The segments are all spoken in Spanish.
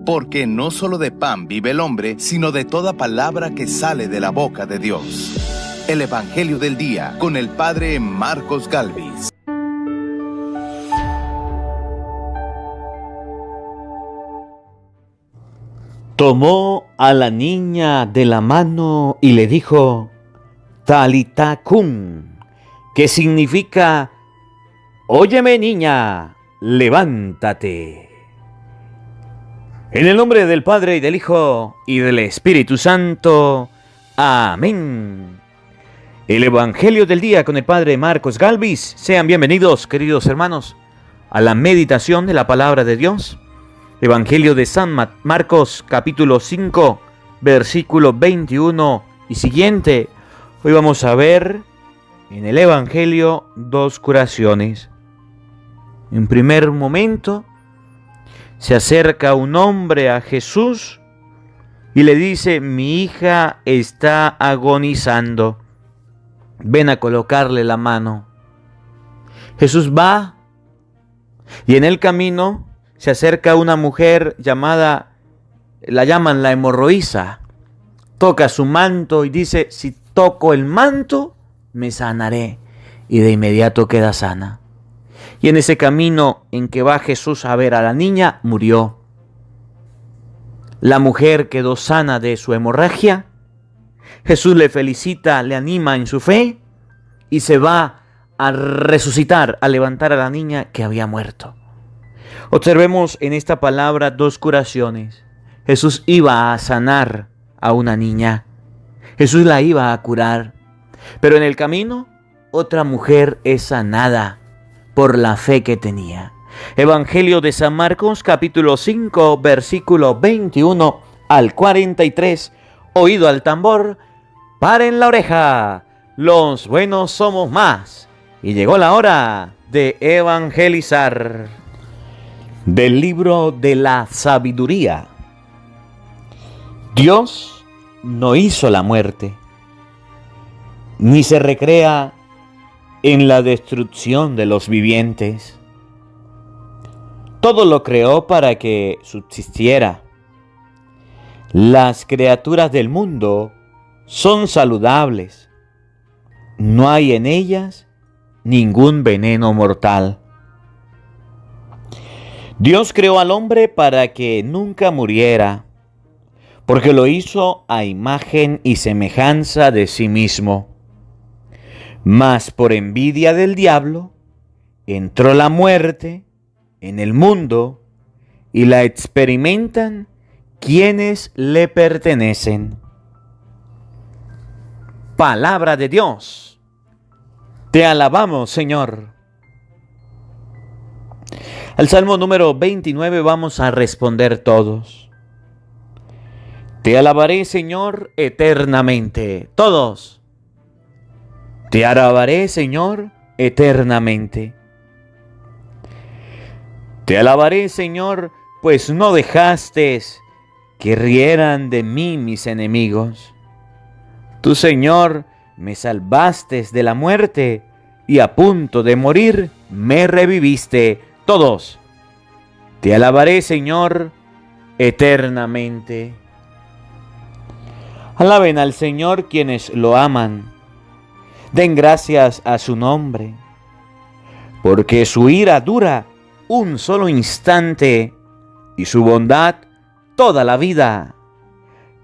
porque no solo de pan vive el hombre, sino de toda palabra que sale de la boca de Dios. El Evangelio del Día, con el Padre Marcos Galvis. Tomó a la niña de la mano y le dijo, Talita cum, que significa, óyeme niña, levántate. En el nombre del Padre y del Hijo y del Espíritu Santo. Amén. El Evangelio del Día con el Padre Marcos Galvis. Sean bienvenidos, queridos hermanos, a la meditación de la Palabra de Dios. Evangelio de San Marcos, capítulo 5, versículo 21 y siguiente. Hoy vamos a ver en el Evangelio dos curaciones. En primer momento, se acerca un hombre a Jesús y le dice, mi hija está agonizando. Ven a colocarle la mano. Jesús va y en el camino se acerca una mujer la llaman la hemorroísa. Toca su manto y dice, si toco el manto, me sanaré. Y de inmediato queda sana. Y en ese camino en que va Jesús a ver a la niña, murió. La mujer quedó sana de su hemorragia. Jesús le felicita, le anima en su fe y se va a resucitar, a levantar a la niña que había muerto. Observemos en esta palabra dos curaciones. Jesús iba a sanar a una niña. Jesús la iba a curar. Pero en el camino, otra mujer es sanada por la fe que tenía. Evangelio de San Marcos, capítulo 5, versículo 21 al 43. Oído al tambor, paren la oreja, los buenos somos más. Y llegó la hora de evangelizar. Del libro de la sabiduría. Dios no hizo la muerte, ni se recrea en la destrucción de los vivientes. Todo lo creó para que subsistiera. Las criaturas del mundo son saludables. No hay en ellas ningún veneno mortal. Dios creó al hombre para que nunca muriera, porque lo hizo a imagen y semejanza de sí mismo. Mas por envidia del diablo, entró la muerte en el mundo y la experimentan quienes le pertenecen. Palabra de Dios. Te alabamos, Señor. Al Salmo número 29 vamos a responder todos. Te alabaré, Señor, eternamente. Todos. Te alabaré, Señor, eternamente. Te alabaré, Señor, pues no dejaste que rieran de mí mis enemigos. Tú, Señor, me salvaste de la muerte y a punto de morir me reviviste. Todos. Te alabaré, Señor, eternamente. Alaben al Señor quienes lo aman. Den gracias a su nombre, porque su ira dura un solo instante y su bondad toda la vida.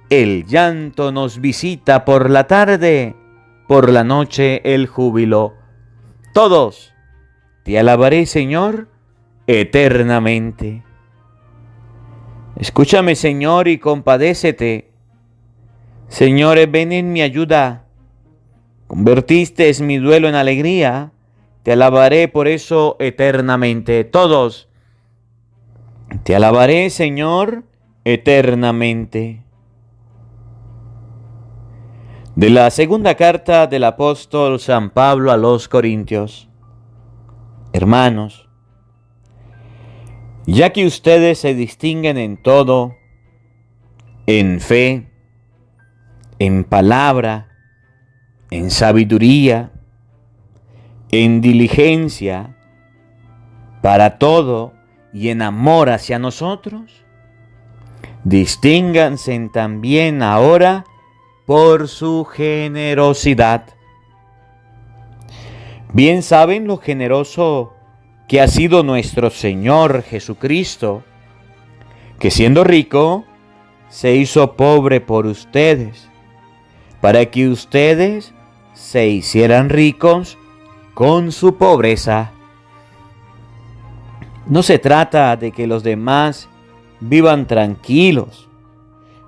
El llanto nos visita por la tarde, por la noche el júbilo. Todos. Te alabaré, Señor, eternamente. Escúchame, Señor, y compadécete. Señor, ven en mi ayuda. Convertiste mi duelo en alegría. Te alabaré por eso eternamente. Todos. Te alabaré, Señor, eternamente. De la segunda carta del apóstol San Pablo a los Corintios. Hermanos, ya que ustedes se distinguen en todo, en fe, en palabra, en sabiduría, en diligencia, para todo y en amor hacia nosotros, Distínganse también ahora por su generosidad. Bien saben lo generoso que ha sido nuestro Señor Jesucristo, que siendo rico, se hizo pobre por ustedes, para que ustedes se hicieran ricos con su pobreza. No se trata de que los demás vivan tranquilos,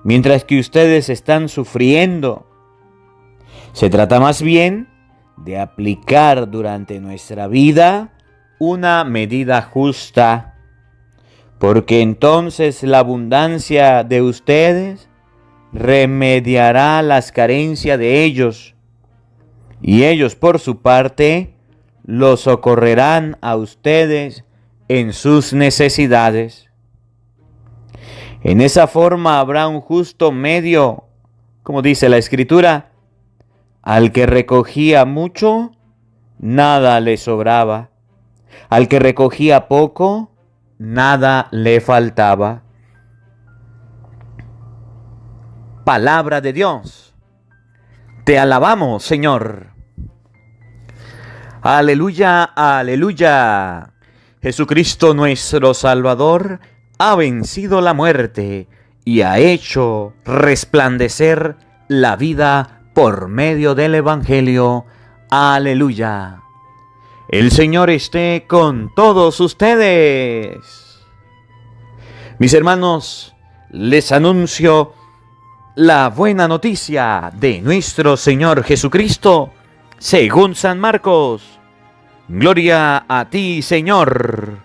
mientras que ustedes están sufriendo. Se trata más bien de aplicar durante nuestra vida una medida justa, porque entonces la abundancia de ustedes remediará las carencias de ellos, y ellos por su parte los socorrerán a ustedes en sus necesidades. En esa forma habrá un justo medio, como dice la Escritura: al que recogía mucho, nada le sobraba; al que recogía poco, nada le faltaba. Palabra de Dios. Te alabamos, Señor. Aleluya, aleluya. Jesucristo nuestro Salvador ha vencido la muerte y ha hecho resplandecer la vida por medio del Evangelio. Aleluya. El Señor esté con todos ustedes. Mis hermanos, les anuncio la buena noticia de nuestro Señor Jesucristo según San Marcos. Gloria a ti, Señor.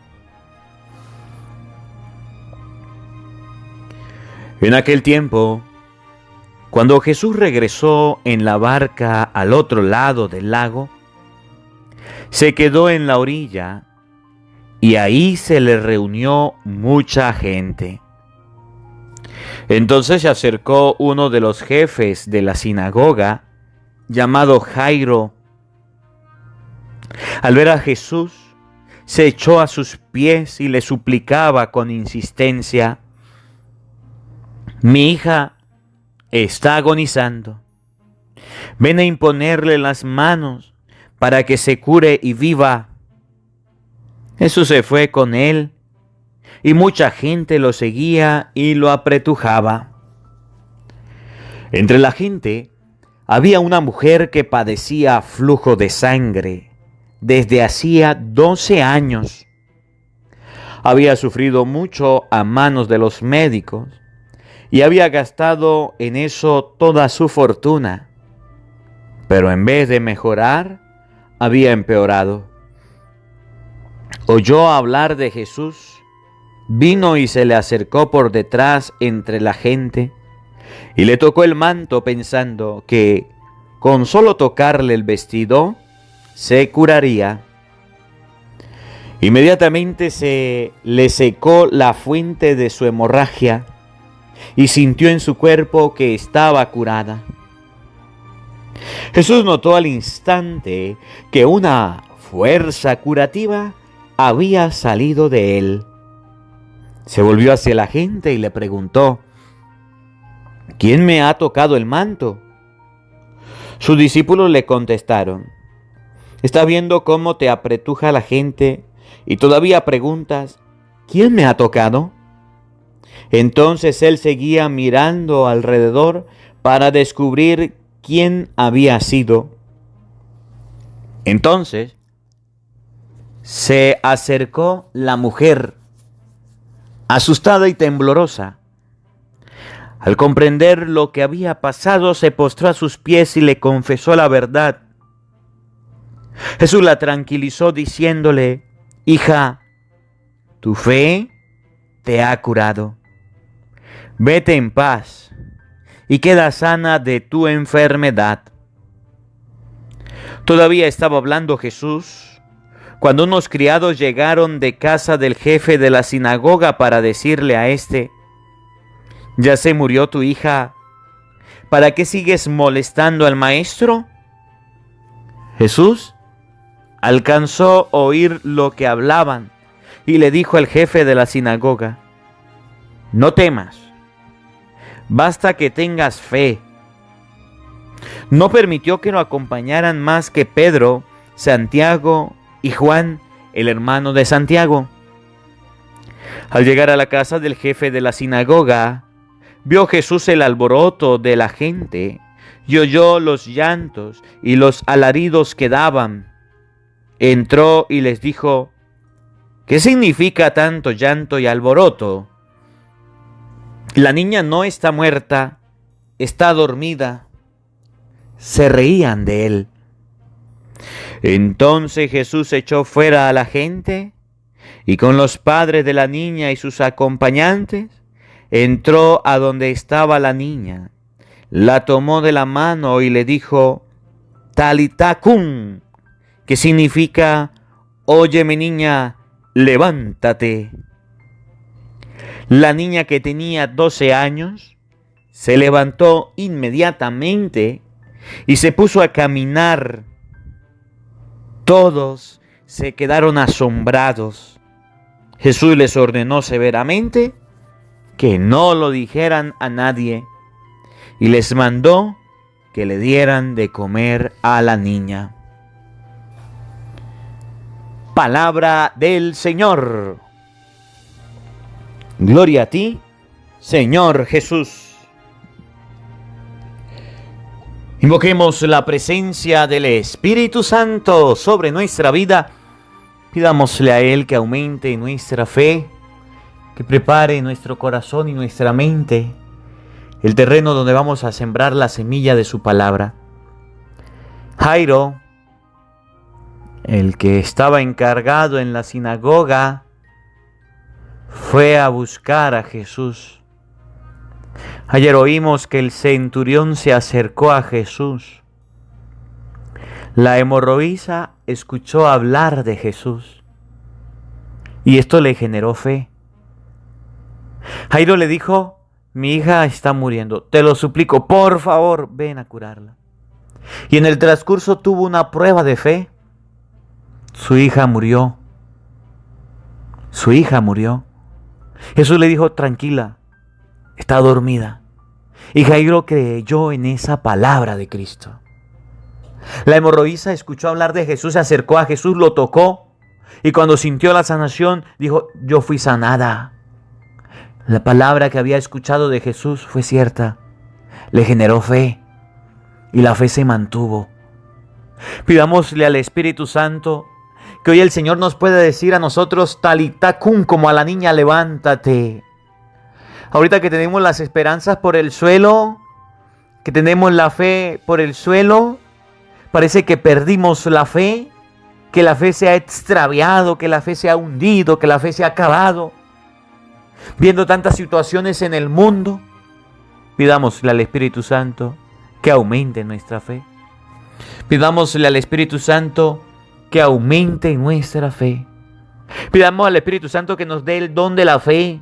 En aquel tiempo, cuando Jesús regresó en la barca al otro lado del lago, se quedó en la orilla y ahí se le reunió mucha gente. Entonces se acercó uno de los jefes de la sinagoga, llamado Jairo. Al ver a Jesús, se echó a sus pies y le suplicaba con insistencia: mi hija está agonizando. Ven a imponerle las manos para que se cure y viva. Jesús se fue con él y mucha gente lo seguía y lo apretujaba. Entre la gente había una mujer que padecía flujo de sangre desde hacía 12 años. Había sufrido mucho a manos de los médicos y había gastado en eso toda su fortuna, pero en vez de mejorar, había empeorado. Oyó hablar de Jesús, vino y se le acercó por detrás entre la gente y le tocó el manto pensando que con solo tocarle el vestido se curaría. Inmediatamente se le secó la fuente de su hemorragia y sintió en su cuerpo que estaba curada. Jesús notó al instante que una fuerza curativa había salido de él. Se volvió hacia la gente y le preguntó: ¿quién me ha tocado el manto? Sus discípulos le contestaron: ¿estás viendo cómo te apretuja la gente y todavía preguntas: ¿quién me ha tocado? Entonces él seguía mirando alrededor para descubrir quién había sido. Entonces se acercó la mujer, asustada y temblorosa. Al comprender lo que había pasado, se postró a sus pies y le confesó la verdad. Jesús la tranquilizó diciéndole: hija, tu fe te ha curado. Vete en paz y queda sana de tu enfermedad. Todavía estaba hablando Jesús cuando unos criados llegaron de casa del jefe de la sinagoga para decirle a éste: ¿ya se murió tu hija? ¿Para qué sigues molestando al maestro? Jesús alcanzó a oír lo que hablaban y le dijo al jefe de la sinagoga: no temas, basta que tengas fe. No permitió que lo acompañaran más que Pedro, Santiago y Juan, el hermano de Santiago. Al llegar a la casa del jefe de la sinagoga, vio Jesús el alboroto de la gente y oyó los llantos y los alaridos que daban. Entró y les dijo: ¿qué significa tanto llanto y alboroto? La niña no está muerta, está dormida. Se reían de él. Entonces Jesús echó fuera a la gente y con los padres de la niña y sus acompañantes entró a donde estaba la niña, la tomó de la mano y le dijo: Talita cum, que significa: óyeme niña, levántate. La niña, que tenía 12 años, se levantó inmediatamente y se puso a caminar. Todos se quedaron asombrados. Jesús les ordenó severamente que no lo dijeran a nadie y les mandó que le dieran de comer a la niña. Palabra del Señor. Gloria a ti, Señor Jesús. Invoquemos la presencia del Espíritu Santo sobre nuestra vida. Pidámosle a Él que aumente nuestra fe, que prepare nuestro corazón y nuestra mente el terreno donde vamos a sembrar la semilla de su palabra. Jairo, el que estaba encargado en la sinagoga, fue a buscar a Jesús. Ayer oímos que el centurión se acercó a Jesús. La hemorroísa escuchó hablar de Jesús y esto le generó fe. Jairo le dijo: mi hija está muriendo, te lo suplico, por favor, ven a curarla. Y en el transcurso tuvo una prueba de fe. Su hija murió. Su hija murió. Jesús le dijo: tranquila, está dormida. Y Jairo creyó en esa palabra de Cristo. La hemorroísa escuchó hablar de Jesús, se acercó a Jesús, lo tocó y cuando sintió la sanación dijo: yo fui sanada. La palabra que había escuchado de Jesús fue cierta. Le generó fe y la fe se mantuvo. Pidámosle al Espíritu Santo que hoy el Señor nos pueda decir a nosotros: Talita cum, como a la niña, levántate. Ahorita que tenemos las esperanzas por el suelo, que tenemos la fe por el suelo, parece que perdimos la fe, que la fe se ha extraviado, que la fe se ha hundido, que la fe se ha acabado. Viendo tantas situaciones en el mundo, pidámosle al Espíritu Santo que aumente nuestra fe. Pidámosle al Espíritu Santo que aumente nuestra fe. Pidamos al Espíritu Santo que nos dé el don de la fe,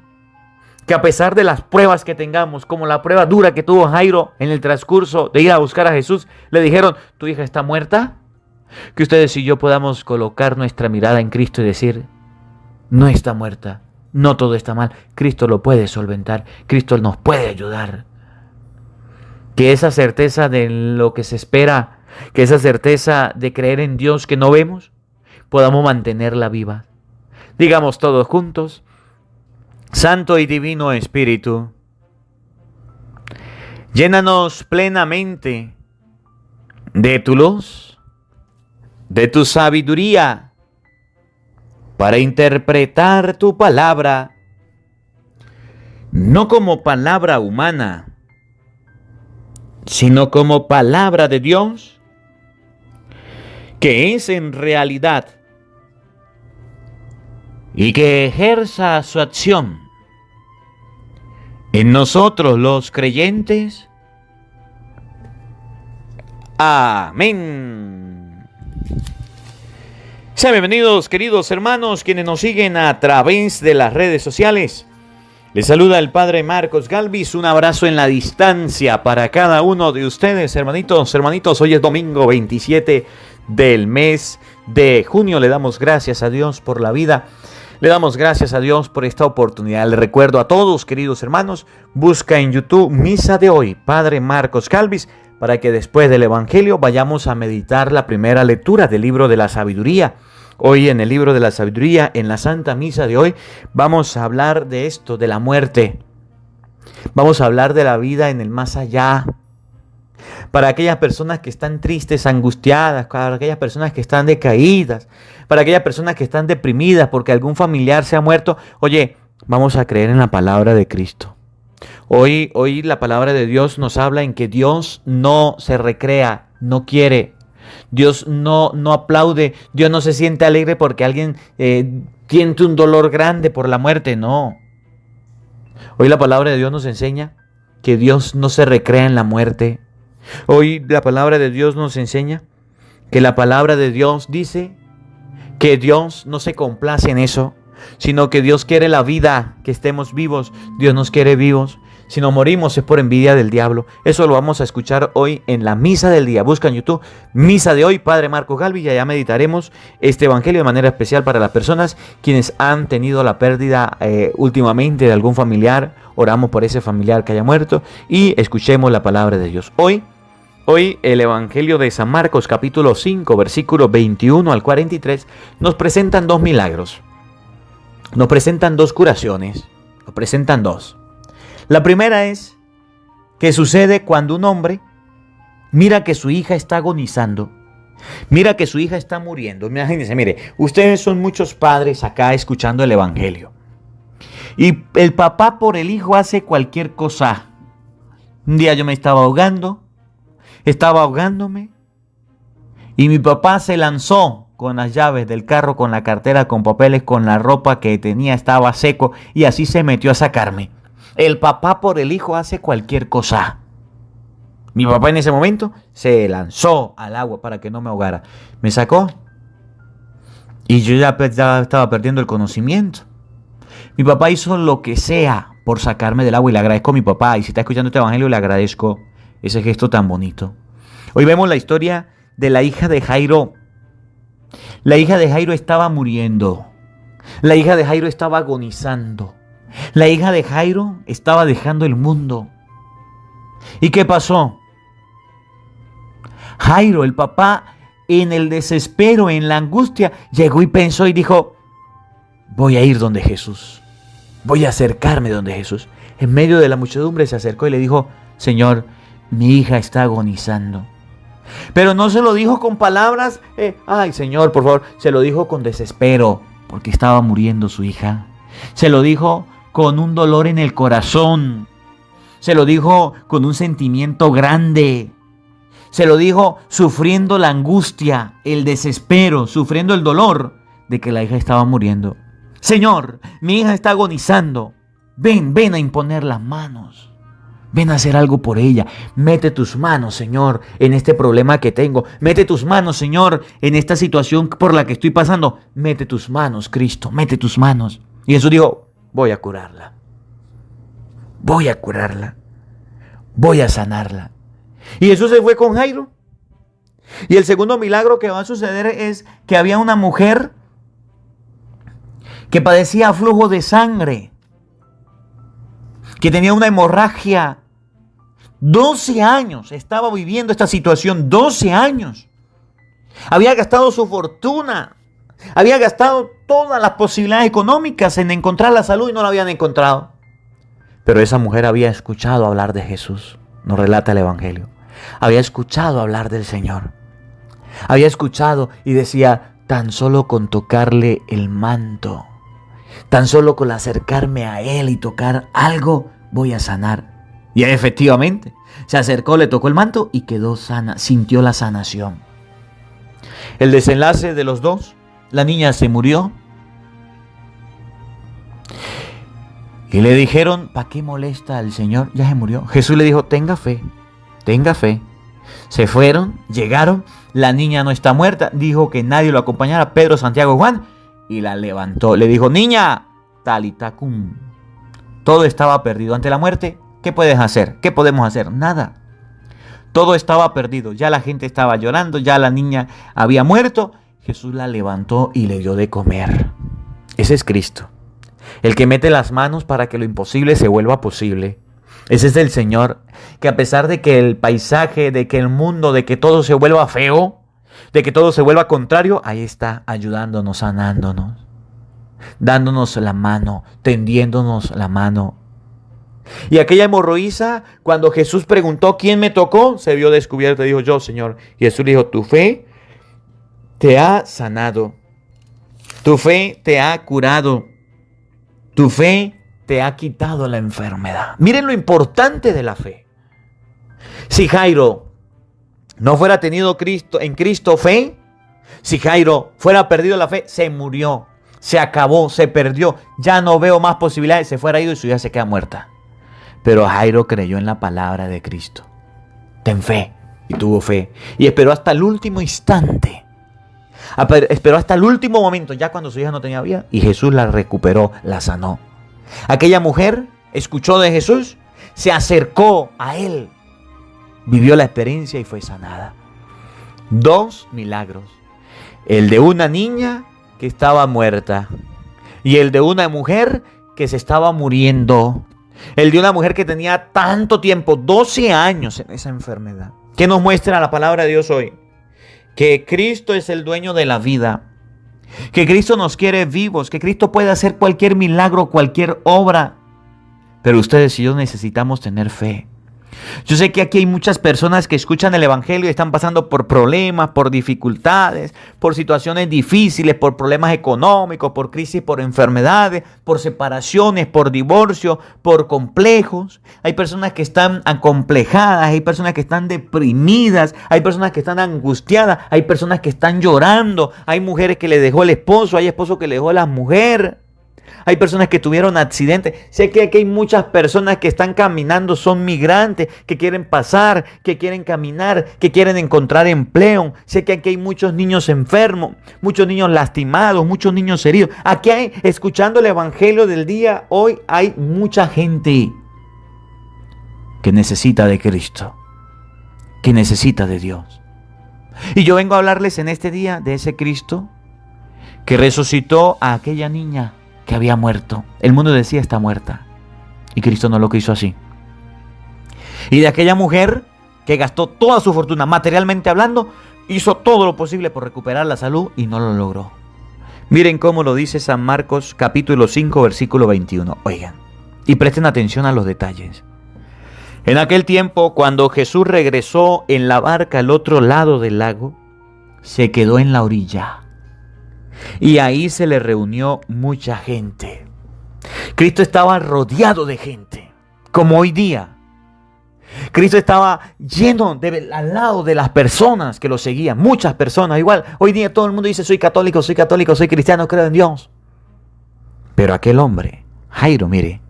que a pesar de las pruebas que tengamos, como la prueba dura que tuvo Jairo en el transcurso de ir a buscar a Jesús, le dijeron: ¿tu hija está muerta? Que ustedes y yo podamos colocar nuestra mirada en Cristo y decir: no está muerta, no todo está mal, Cristo lo puede solventar, Cristo nos puede ayudar. Que esa certeza de lo que se espera, que esa certeza de creer en Dios que no vemos, podamos mantenerla viva. Digamos todos juntos: Santo y Divino Espíritu, llénanos plenamente de tu luz, de tu sabiduría, para interpretar tu palabra, no como palabra humana, sino como palabra de Dios, que es en realidad y que ejerza su acción en nosotros los creyentes. Amén. Sean bienvenidos, queridos hermanos, quienes nos siguen a través de las redes sociales. Les saluda el Padre Marcos Galvis. Un abrazo en la distancia para cada uno de ustedes, hermanitos. Hoy es domingo 27 del mes de junio. Le damos gracias a Dios por la vida. Le damos gracias a Dios por esta oportunidad. Le recuerdo a todos, queridos hermanos, busca en YouTube Misa de hoy, Padre Marcos Galvis, para que después del Evangelio vayamos a meditar la primera lectura del libro de la sabiduría. Hoy en el libro de la sabiduría, en la Santa Misa de hoy, vamos a hablar de esto, de la muerte. Vamos a hablar de la vida en el más allá. Para aquellas personas que están tristes, angustiadas, para aquellas personas que están decaídas, para aquellas personas que están deprimidas porque algún familiar se ha muerto. Oye, vamos a creer en la palabra de Cristo. Hoy la palabra de Dios nos habla en que Dios no se recrea, no quiere. Dios no aplaude, Dios no se siente alegre porque alguien siente un dolor grande por la muerte, no. Hoy la palabra de Dios nos enseña que Dios no se recrea en la muerte. Hoy la palabra de Dios nos enseña que la palabra de Dios dice que Dios no se complace en eso, sino que Dios quiere la vida, que estemos vivos. Dios nos quiere vivos. Si no morimos es por envidia del diablo. Eso lo vamos a escuchar hoy en la misa del día. Busca en YouTube Misa de hoy, Padre Marcos Galvis, y allá meditaremos este evangelio de manera especial para las personas quienes han tenido la pérdida últimamente de algún familiar. Oramos por ese familiar que haya muerto y escuchemos la palabra de Dios. Hoy el Evangelio de San Marcos, capítulo 5, versículos 21 al 43, nos presentan dos milagros. Nos presentan dos curaciones. Nos presentan dos. La primera es que sucede cuando un hombre mira que su hija está agonizando. Mira que su hija está muriendo. Imagínense, mire, ustedes son muchos padres acá escuchando el Evangelio. Y el papá por el hijo hace cualquier cosa. Un día yo me estaba ahogándome y mi papá se lanzó con las llaves del carro, con la cartera, con papeles, con la ropa que tenía, estaba seco y así se metió a sacarme. El papá por el hijo hace cualquier cosa. Mi papá en ese momento se lanzó al agua para que no me ahogara. Me sacó y yo ya estaba perdiendo el conocimiento. Mi papá hizo lo que sea por sacarme del agua y le agradezco a mi papá. Y si está escuchando este evangelio, le agradezco ese gesto tan bonito. Hoy vemos la historia de la hija de Jairo. La hija de Jairo estaba muriendo. La hija de Jairo estaba agonizando. La hija de Jairo estaba dejando el mundo. ¿Y qué pasó? Jairo, el papá, en el desespero, en la angustia, llegó y pensó y dijo: voy a ir donde Jesús. Voy a acercarme donde Jesús. En medio de la muchedumbre se acercó y le dijo: Señor, mi hija está agonizando. Pero no se lo dijo con palabras, ay Señor, por favor. Se lo dijo con desespero, porque estaba muriendo su hija. Se lo dijo con un dolor en el corazón. Se lo dijo con un sentimiento grande. Se lo dijo sufriendo la angustia, el desespero, sufriendo el dolor de que la hija estaba muriendo. Señor, mi hija está agonizando. Ven a imponer las manos. Ven a hacer algo por ella. Mete tus manos, Señor, en este problema que tengo. Mete tus manos, Señor, en esta situación por la que estoy pasando. Mete tus manos, Cristo, mete tus manos. Y Jesús dijo: voy a curarla. Voy a curarla. Voy a sanarla. Y Jesús se fue con Jairo. Y el segundo milagro que va a suceder es que había una mujer que padecía flujo de sangre, que tenía una hemorragia. 12 años estaba viviendo esta situación, 12 años. Había gastado su fortuna, había gastado todas las posibilidades económicas en encontrar la salud y no la habían encontrado. Pero esa mujer había escuchado hablar de Jesús, nos relata el Evangelio. Había escuchado hablar del Señor. Había escuchado y decía: tan solo con tocarle el manto, tan solo con acercarme a Él y tocar algo, voy a sanar. Y efectivamente, se acercó, le tocó el manto y quedó sana, sintió la sanación. El desenlace de los dos: la niña se murió. Y le dijeron: ¿para qué molesta al Señor? Ya se murió. Jesús le dijo: tenga fe, tenga fe. Se fueron, llegaron, la niña no está muerta. Dijo que nadie lo acompañara, Pedro, Santiago y Juan, y la levantó. Le dijo: niña, talita cum. Todo estaba perdido ante la muerte. ¿Qué puedes hacer? ¿Qué podemos hacer? Nada. Todo estaba perdido. Ya la gente estaba llorando, ya la niña había muerto. Jesús la levantó y le dio de comer. Ese es Cristo, el que mete las manos para que lo imposible se vuelva posible. Ese es el Señor, que a pesar de que el paisaje, de que el mundo, de que todo se vuelva feo, de que todo se vuelva contrario, ahí está ayudándonos, sanándonos, dándonos la mano, tendiéndonos la mano. Y aquella hemorroísa, cuando Jesús preguntó quién me tocó, se vio descubierta y dijo: yo, Señor. Y Jesús le dijo: tu fe te ha sanado, tu fe te ha curado, tu fe te ha quitado la enfermedad. Miren lo importante de la fe. Si Jairo no fuera tenido en Cristo fe, si Jairo fuera perdido la fe, se murió, se acabó, se perdió. Ya no veo más posibilidades, se fuera ido y su hija se queda muerta. Pero Jairo creyó en la palabra de Cristo. Ten fe. Y tuvo fe. Y esperó hasta el último instante. Esperó hasta el último momento, ya cuando su hija no tenía vida. Y Jesús la recuperó, la sanó. Aquella mujer escuchó de Jesús, se acercó a él, vivió la experiencia y fue sanada. 2 milagros. El de una niña que estaba muerta y el de una mujer que se estaba muriendo. El de una mujer que tenía tanto tiempo, 12 años en esa enfermedad. ¿Qué nos muestra la palabra de Dios hoy? Que Cristo es el dueño de la vida. Que Cristo nos quiere vivos. Que Cristo puede hacer cualquier milagro, cualquier obra. Pero ustedes y yo necesitamos tener fe. Yo sé que aquí hay muchas personas que escuchan el Evangelio y están pasando por problemas, por dificultades, por situaciones difíciles, por problemas económicos, por crisis, por enfermedades, por separaciones, por divorcio, por complejos. Hay personas que están acomplejadas, hay personas que están deprimidas, hay personas que están angustiadas, hay personas que están llorando, hay mujeres que le dejó el esposo, hay esposos que le dejó la mujer. Hay personas que tuvieron accidentes. Sé que aquí hay muchas personas que están caminando, son migrantes, que quieren pasar, que quieren caminar, que quieren encontrar empleo. Sé que aquí hay muchos niños enfermos, muchos niños lastimados, muchos niños heridos. Aquí hay, escuchando el Evangelio del día, hoy hay mucha gente que necesita de Cristo, que necesita de Dios. Y yo vengo a hablarles en este día de ese Cristo que resucitó a aquella niña que había muerto. El mundo decía: está muerta. Y Cristo no lo quiso así. Y de aquella mujer que gastó toda su fortuna, materialmente hablando, hizo todo lo posible por recuperar la salud y no lo logró. Miren cómo lo dice San Marcos capítulo 5 versículo 21. Oigan, y presten atención a los detalles. En aquel tiempo, cuando Jesús regresó en la barca al otro lado del lago, se quedó en la orilla. Y ahí se le reunió mucha gente. Cristo estaba rodeado de gente, como hoy día. Cristo estaba lleno al lado de las personas que lo seguían. Muchas personas, igual. Hoy día todo el mundo dice: soy católico, soy cristiano, creo en Dios. Pero aquel hombre, Jairo, mire.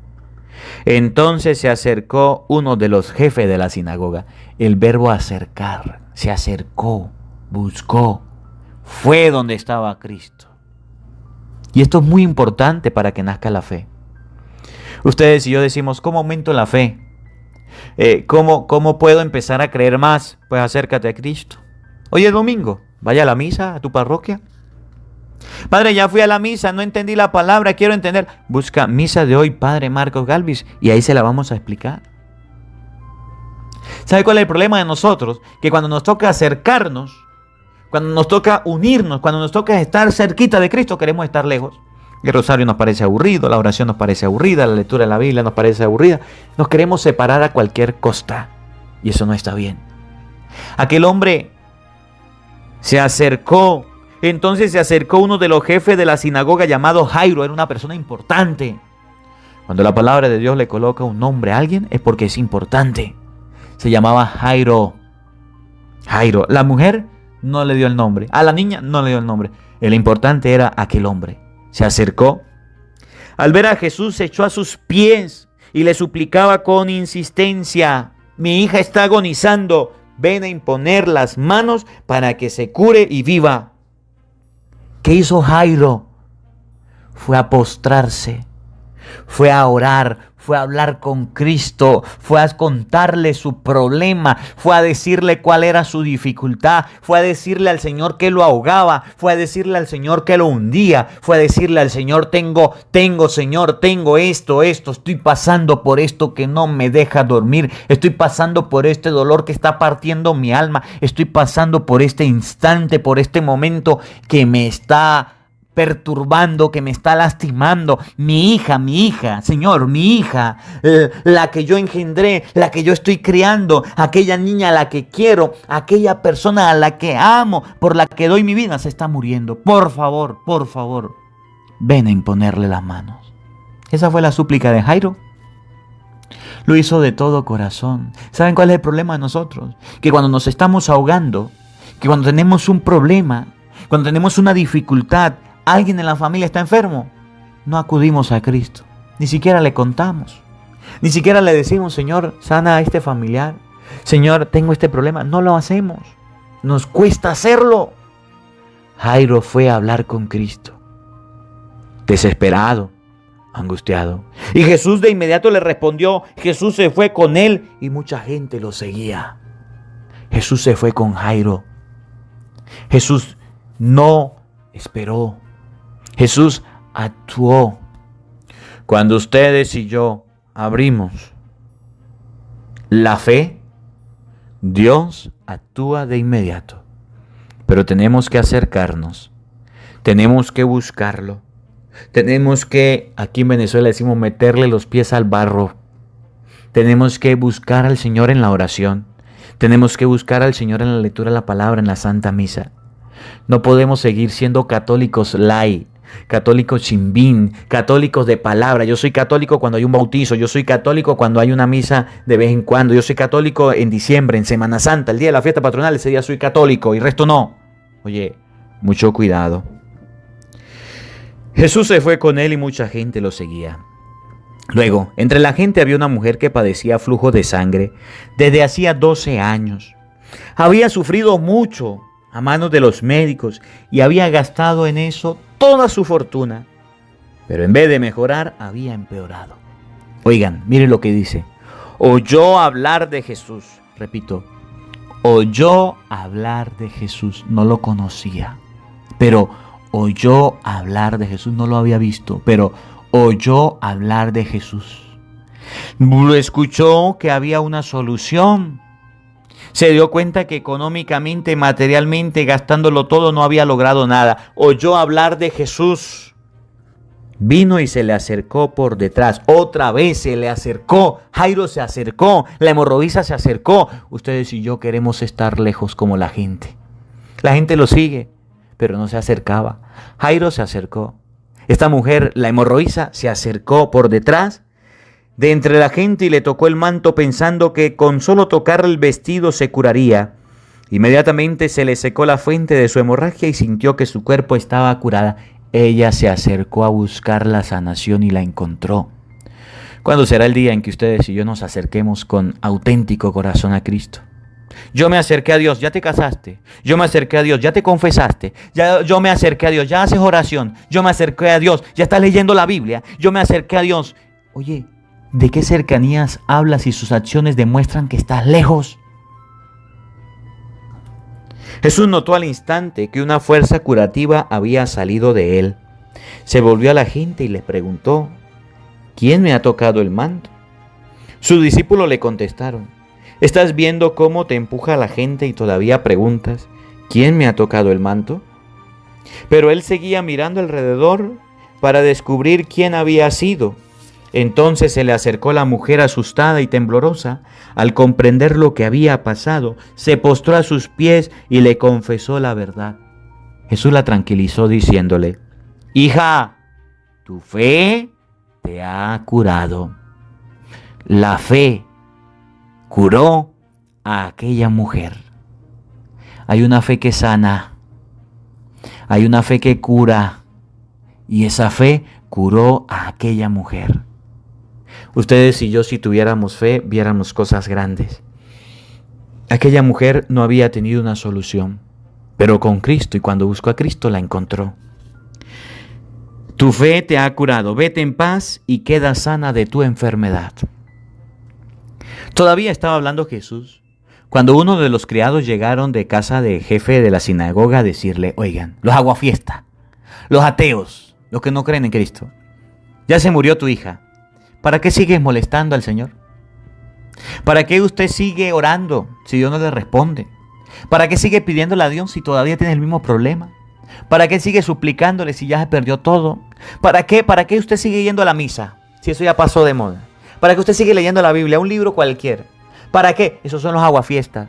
Entonces se acercó uno de los jefes de la sinagoga. El verbo acercar, se acercó, buscó. Fue donde estaba Cristo. Y esto es muy importante para que nazca la fe. Ustedes y yo decimos: ¿cómo aumento la fe? ¿Cómo puedo empezar a creer más? Pues acércate a Cristo. Hoy es domingo, vaya a la misa, a tu parroquia. Padre, ya fui a la misa, no entendí la palabra, quiero entender. Busca misa de hoy, Padre Marcos Galvis, y ahí se la vamos a explicar. ¿Sabe cuál es el problema de nosotros? Que cuando nos toca acercarnos, cuando nos toca unirnos, cuando nos toca estar cerquita de Cristo, queremos estar lejos. El rosario nos parece aburrido, la oración nos parece aburrida, la lectura de la Biblia nos parece aburrida. Nos queremos separar a cualquier costa. Y eso no está bien. Aquel hombre se acercó. Entonces se acercó uno de los jefes de la sinagoga llamado Jairo. Era una persona importante. Cuando la palabra de Dios le coloca un nombre a alguien, es porque es importante. Se llamaba Jairo. Jairo. La mujer no le dio el nombre. A la niña no le dio el nombre. El importante era aquel hombre. Se acercó. Al ver a Jesús se echó a sus pies y le suplicaba con insistencia: mi hija está agonizando. Ven a imponer las manos para que se cure y viva. ¿Qué hizo Jairo? Fue a postrarse. Fue a orar. fue a hablar con Cristo, fue a contarle su problema, fue a decirle cuál era su dificultad, fue a decirle al Señor que lo ahogaba, fue a decirle al Señor que lo hundía, fue a decirle al Señor, Señor, tengo esto, estoy pasando por esto que no me deja dormir, estoy pasando por este dolor que está partiendo mi alma, estoy pasando por este instante, por este momento que me está perturbando, que me está lastimando. Mi hija, Señor, mi hija, la que yo engendré, la que yo estoy criando, aquella niña a la que quiero, aquella persona a la que amo, por la que doy mi vida, se está muriendo. Por favor, ven a imponerle las manos. Esa fue la súplica de Jairo. Lo hizo de todo corazón. ¿Saben cuál es el problema de nosotros? Que cuando nos estamos ahogando, que cuando tenemos un problema, cuando tenemos una dificultad, alguien en la familia está enfermo, no acudimos a Cristo. Ni siquiera le contamos. Ni siquiera le decimos, Señor, sana a este familiar. Señor, tengo este problema. No lo hacemos. Nos cuesta hacerlo. Jairo fue a hablar con Cristo, desesperado, angustiado. Y Jesús de inmediato le respondió. Jesús se fue con él y mucha gente lo seguía. Jesús se fue con Jairo. Jesús no esperó. Jesús actuó. Cuando ustedes y yo abrimos la fe, Dios actúa de inmediato. Pero tenemos que acercarnos. Tenemos que buscarlo. Tenemos que, aquí en Venezuela decimos, meterle los pies al barro. Tenemos que buscar al Señor en la oración. Tenemos que buscar al Señor en la lectura de la palabra, en la Santa Misa. No podemos seguir siendo católicos light, católicos chimbín, católicos de palabra. Yo soy católico cuando hay un bautizo, yo soy católico cuando hay una misa de vez en cuando, yo soy católico en diciembre, en Semana Santa, el día de la fiesta patronal, ese día soy católico y el resto no. Oye, mucho cuidado. Jesús se fue con él y mucha gente lo seguía. Luego, entre la gente había una mujer que padecía flujo de sangre desde hacía 12 años. Había sufrido mucho a manos de los médicos y había gastado en eso toda su fortuna. Pero en vez de mejorar, había empeorado. Oigan, miren lo que dice. Oyó hablar de Jesús. Repito, oyó hablar de Jesús. No lo conocía, pero oyó hablar de Jesús. No lo había visto, pero oyó hablar de Jesús. Lo escuchó que había una solución. Se dio cuenta que económicamente, materialmente, gastándolo todo, no había logrado nada. Oyó hablar de Jesús. Vino y se le acercó por detrás. Otra vez se le acercó. Jairo se acercó. La hemorroísa se acercó. Ustedes y yo queremos estar lejos como la gente. La gente lo sigue, pero no se acercaba. Jairo se acercó. Esta mujer, la hemorroísa, se acercó por detrás de entre la gente y le tocó el manto pensando que con solo tocar el vestido se curaría. Inmediatamente se le secó la fuente de su hemorragia y sintió que su cuerpo estaba curada. Ella se acercó a buscar la sanación y la encontró. ¿Cuándo será el día en que ustedes y yo nos acerquemos con auténtico corazón a Cristo? Yo me acerqué a Dios, ya te casaste. Yo me acerqué a Dios, ya te confesaste. Yo me acerqué a Dios, ya haces oración. Yo me acerqué a Dios, ya estás leyendo la Biblia. Yo me acerqué a Dios. Oye, ¿de qué cercanías hablas si sus acciones demuestran que estás lejos? Jesús notó al instante que una fuerza curativa había salido de él. Se volvió a la gente y le preguntó, ¿quién me ha tocado el manto? Sus discípulos le contestaron, ¿estás viendo cómo te empuja la gente y todavía preguntas, ¿quién me ha tocado el manto? Pero él seguía mirando alrededor para descubrir quién había sido. Entonces se le acercó la mujer asustada y temblorosa. Al comprender lo que había pasado, se postró a sus pies y le confesó la verdad. Jesús la tranquilizó diciéndole, hija, tu fe te ha curado. La fe curó a aquella mujer. Hay una fe que sana, hay una fe que cura, y esa fe curó a aquella mujer. Ustedes y yo, si tuviéramos fe, viéramos cosas grandes. Aquella mujer no había tenido una solución, pero con Cristo, y cuando buscó a Cristo la encontró. Tu fe te ha curado. Vete en paz y queda sana de tu enfermedad. Todavía estaba hablando Jesús cuando uno de los criados llegaron de casa del jefe de la sinagoga a decirle: oigan, los aguafiestas, los ateos, los que no creen en Cristo, ya se murió tu hija. ¿Para qué sigues molestando al Señor? ¿Para qué usted sigue orando si Dios no le responde? ¿Para qué sigue pidiéndole a Dios si todavía tiene el mismo problema? ¿Para qué sigue suplicándole si ya se perdió todo? ¿Para qué usted sigue yendo a la misa si eso ya pasó de moda? ¿Para qué usted sigue leyendo la Biblia, un libro cualquiera? ¿Para qué? Esos son los aguafiestas.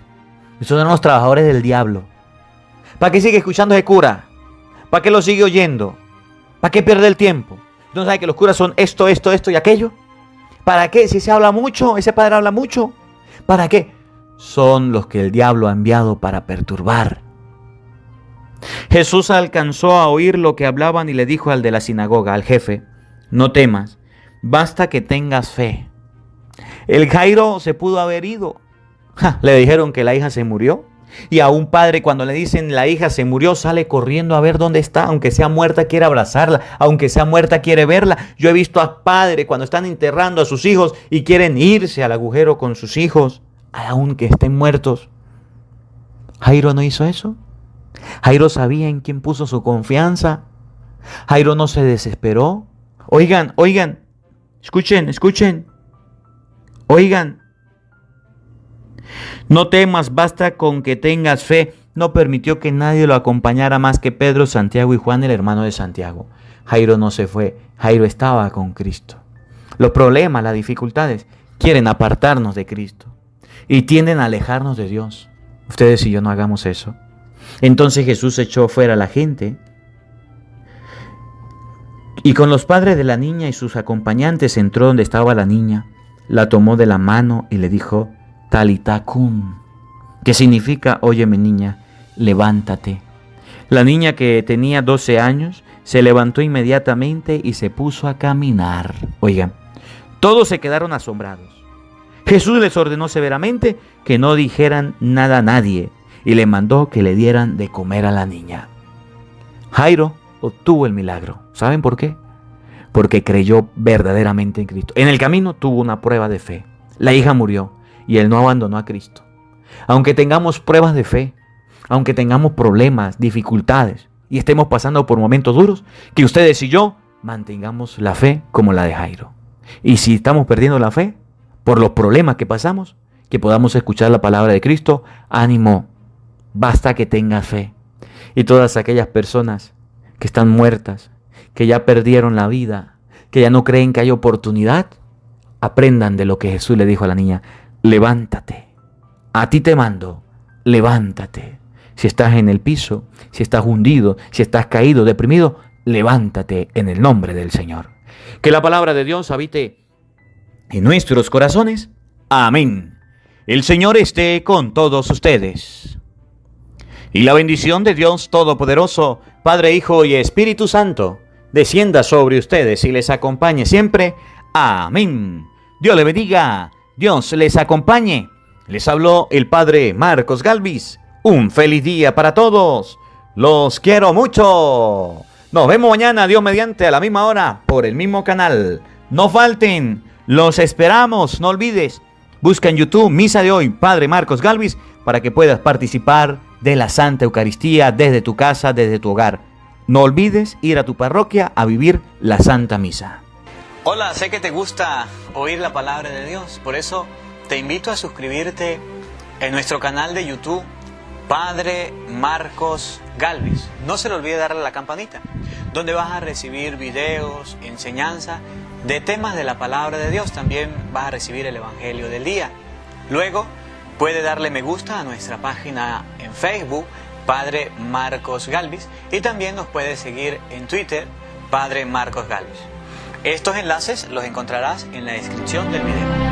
Esos son los trabajadores del diablo. ¿Para qué sigue escuchando ese cura? ¿Para qué lo sigue oyendo? ¿Para qué pierde el tiempo? ¿No sabe que los curas son esto y aquello? ¿Para qué? Si se habla mucho, ese padre habla mucho. ¿Para qué? Son los que el diablo ha enviado para perturbar. Jesús alcanzó a oír lo que hablaban y le dijo al de la sinagoga, al jefe: no temas, basta que tengas fe. El Jairo se pudo haber ido. Le dijeron que la hija se murió. Y a un padre, cuando le dicen la hija se murió, sale corriendo a ver dónde está. Aunque sea muerta, quiere abrazarla. Aunque sea muerta, quiere verla. Yo he visto a padres cuando están enterrando a sus hijos y quieren irse al agujero con sus hijos, aunque estén muertos. Jairo no hizo eso. Jairo sabía en quién puso su confianza. Jairo no se desesperó. Oigan, escuchen. Oigan, no temas, basta con que tengas fe. No permitió que nadie lo acompañara más que Pedro, Santiago y Juan, el hermano de Santiago. Jairo no se fue, Jairo estaba con Cristo. Los problemas, las dificultades, quieren apartarnos de Cristo y tienden a alejarnos de Dios. Ustedes y yo no hagamos eso. Entonces Jesús echó fuera a la gente y con los padres de la niña y sus acompañantes entró donde estaba la niña. La tomó de la mano y le dijo: Talita cum, que significa: óyeme niña, levántate. La niña, que tenía 12 años, se levantó inmediatamente y se puso a caminar. Oigan, todos se quedaron asombrados. Jesús les ordenó severamente que no dijeran nada a nadie y le mandó que le dieran de comer a la niña. Jairo obtuvo el milagro. ¿Saben por qué? Porque creyó verdaderamente en Cristo. En el camino tuvo una prueba de fe. La hija murió y él no abandonó a Cristo. Aunque tengamos pruebas de fe, aunque tengamos problemas, dificultades y estemos pasando por momentos duros, que ustedes y yo mantengamos la fe como la de Jairo. Y si estamos perdiendo la fe por los problemas que pasamos, que podamos escuchar la palabra de Cristo: ánimo, basta que tengas fe. Y todas aquellas personas que están muertas, que ya perdieron la vida, que ya no creen que hay oportunidad, aprendan de lo que Jesús le dijo a la niña: levántate, a ti te mando, levántate. Si estás en el piso, si estás hundido, si estás caído, deprimido, levántate en el nombre del Señor. Que la palabra de Dios habite en nuestros corazones. Amén. El Señor esté con todos ustedes. Y la bendición de Dios Todopoderoso, Padre, Hijo y Espíritu Santo, descienda sobre ustedes y les acompañe siempre. Amén. Dios les bendiga, Dios les acompañe. Les habló el Padre Marcos Galvis. Un feliz día para todos. Los quiero mucho. Nos vemos mañana, Dios mediante, a la misma hora, por el mismo canal. No falten, los esperamos. No olvides, busca en YouTube Misa de Hoy, Padre Marcos Galvis, para que puedas participar de la Santa Eucaristía desde tu casa, desde tu hogar. No olvides ir a tu parroquia a vivir la Santa Misa. Hola, sé que te gusta oír la palabra de Dios, por eso te invito a suscribirte en nuestro canal de YouTube, Padre Marcos Galvis. No se le olvide darle a la campanita, donde vas a recibir videos, enseñanza de temas de la palabra de Dios. También vas a recibir el Evangelio del día. Luego, puede darle me gusta a nuestra página en Facebook, Padre Marcos Galvis, y también nos puede seguir en Twitter, Padre Marcos Galvis. Estos enlaces los encontrarás en la descripción del video.